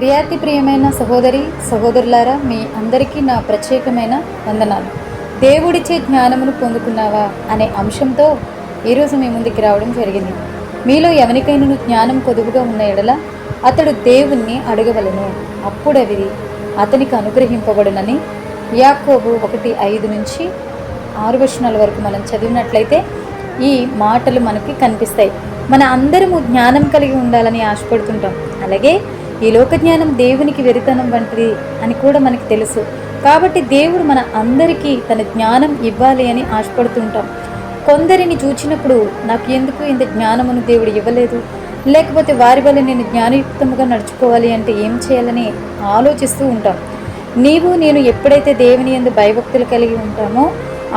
ప్రియాతి ప్రియమైన సహోదరి సహోదరులారా, మీ అందరికీ నా ప్రత్యేకమైన వందనాలు. దేవుడిచ్చే జ్ఞానమును పొందుకున్నావా అనే అంశంతో ఈరోజు మీ ముందుకు రావడం జరిగింది. మీలో ఎవరికైనా జ్ఞానం కొదువుగా ఉన్న ఎడల అతడు దేవుణ్ణి అడగవలను, అప్పుడవి అతనికి అనుగ్రహింపబడునని యాకోబు 1:5-6 వరకు మనం చదివినట్లయితే ఈ మాటలు మనకి కనిపిస్తాయి. మన అందరము జ్ఞానం కలిగి ఉండాలని ఆశపడుతుంటాం. అలాగే ఈ లోక జ్ఞానం దేవునికి వెరితనం వంటిది అని కూడా మనకి తెలుసు. కాబట్టి దేవుడు మన అందరికీ తన జ్ఞానం ఇవ్వాలి అని ఆశపడుతుంటాం. కొందరిని చూచినప్పుడు నాకు ఎందుకు ఇంత జ్ఞానమును దేవుడు ఇవ్వలేదు, లేకపోతే వారి వల్ల నేను జ్ఞానయుక్తముగా నడుచుకోవాలి అంటే ఏం చేయాలని ఆలోచిస్తూ ఉంటాం. నీవు నేను ఎప్పుడైతే దేవుని యందు భయభక్తులు కలిగి ఉంటామో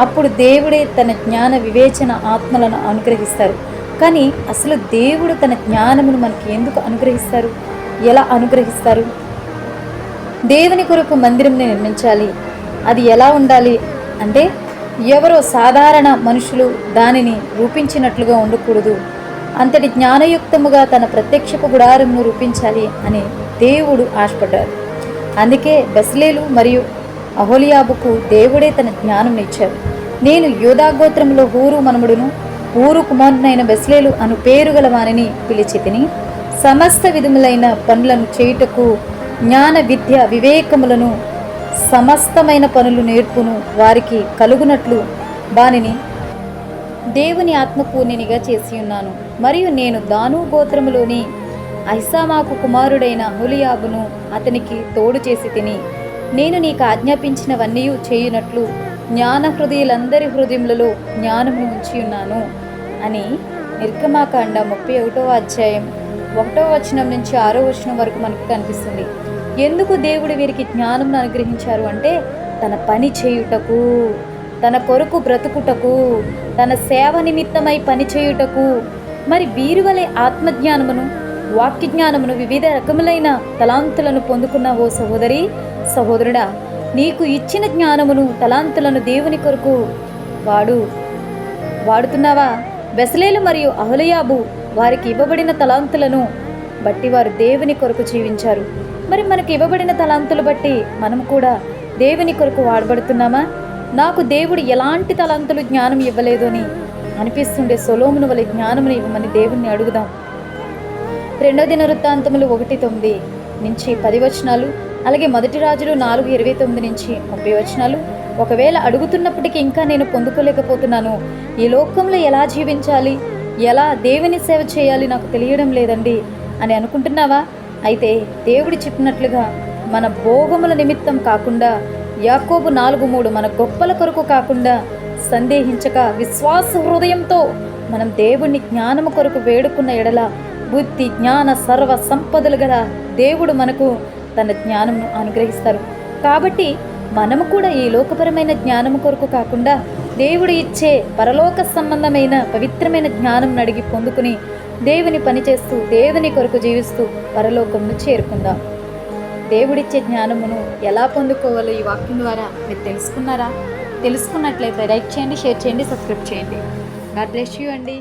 అప్పుడు దేవుడే తన జ్ఞాన వివేచన ఆత్మలను అనుగ్రహిస్తారు. కానీ అసలు దేవుడు తన జ్ఞానమును మనకి ఎందుకు అనుగ్రహిస్తారు, ఎలా అనుగ్రహిస్తారు? దేవుని కొరకు మందిరంని నిర్మించాలి. అది ఎలా ఉండాలి అంటే ఎవరో సాధారణ మనుషులు దానిని రూపించినట్లుగా ఉండకూడదు, అంతటి జ్ఞానయుక్తముగా తన ప్రత్యక్షపు గుడారమును రూపించాలి అని దేవుడు ఆశపడ్డారు. అందుకే బెస్లేలు మరియు అహోలియాబుకు దేవుడే తన జ్ఞానం ఇచ్చారు. నేను యూదా గోత్రంలో హూరు మనుమడును ఊరు కుమారునైన బెస్లేలు అను పేరు గల వారిని పిలిచి తిని సమస్త విధములైన పనులను చేయుటకు జ్ఞాన విద్య వివేకములను సమస్తమైన పనులు నేర్పును వారికి కలుగునట్లు వానిని దేవుని ఆత్మపూర్ణినిగా చేసి ఉన్నాను. మరియు నేను దాను గోత్రములోని అహిసామాకు కుమారుడైన అహోలియాబును అతనికి తోడు చేసి తిని నేను నీకు ఆజ్ఞాపించినవన్నీ చేయునట్లు జ్ఞాన హృదయులందరి హృదయములలో జ్ఞానమును ఉంచి ఉన్నాను అని నిర్గమాకాండ 31:1-6 వరకు మనకు కనిపిస్తుంది. ఎందుకు దేవుడు వీరికి జ్ఞానం అనుగ్రహించారు అంటే తన పని చేయుటకు, తన కొరకు బ్రతుకుటకు, తన సేవ నిమిత్తమై పని చేయుటకు. మరి వీరి వలె ఆత్మజ్ఞానమును వాక్య జ్ఞానమును వివిధ రకములైన తలాంతులను పొందుకున్న ఓ సహోదరి సహోదరుడా, నీకు ఇచ్చిన జ్ఞానమును తలాంతులను దేవుని కొరకు వాడుతున్నావా? బెస్లేలు మరియు అహోలియాబు వారికి ఇవ్వబడిన తలాంతులను బట్టి వారు దేవుని కొరకు జీవించారు. మరి మనకు ఇవ్వబడిన తలాంతులు బట్టి మనం కూడా దేవుని కొరకు వాడబడుతున్నామా? నాకు దేవుడు ఎలాంటి తలాంతులు జ్ఞానం ఇవ్వలేదు అని అనిపిస్తుండే సొలొమోను వలె జ్ఞానమును ఇవ్వమని దేవుణ్ణి అడుగుదాం. 2 దినవృత్తాంతములు 1:9-10 అలాగే 1 రాజులు 4:29-30. ఒకవేళ అడుగుతున్నప్పటికీ ఇంకా నేను పొందుకోలేకపోతున్నాను, ఈ లోకంలో ఎలా జీవించాలి, ఎలా దేవుని సేవ చేయాలి నాకు తెలియడం లేదండి అని అనుకుంటున్నావా? అయితే దేవుడు చెప్పినట్లుగా మన భోగముల నిమిత్తం కాకుండా, యాకోబు 4:3 మన గొప్పల కొరకు కాకుండా సందేహించక విశ్వాస హృదయంతో మనం దేవుణ్ణి జ్ఞానము కొరకు వేడుకున్న ఎడల బుద్ధి జ్ఞాన సర్వ సంపదలు గల దేవుడు మనకు తన జ్ఞానమును అనుగ్రహిస్తారు. కాబట్టి మనము కూడా ఈ లోకపరమైన జ్ఞానము కొరకు కాకుండా దేవుడు ఇచ్చే పరలోక సంబంధమైన పవిత్రమైన జ్ఞానం అడిగి పొందుకుని దేవుని పనిచేస్తూ దేవుని కొరకు జీవిస్తూ పరలోకమును చేరుకుందాం. దేవుడిచ్చే జ్ఞానమును ఎలా పొందుకోవాలో ఈ వాక్యం ద్వారా మీరు తెలుసుకున్నారా? తెలుసుకున్నట్లయితే లైక్ చేయండి, షేర్ చేయండి, సబ్స్క్రైబ్ చేయండి. గాడ్ బ్లెస్ యూ అండి.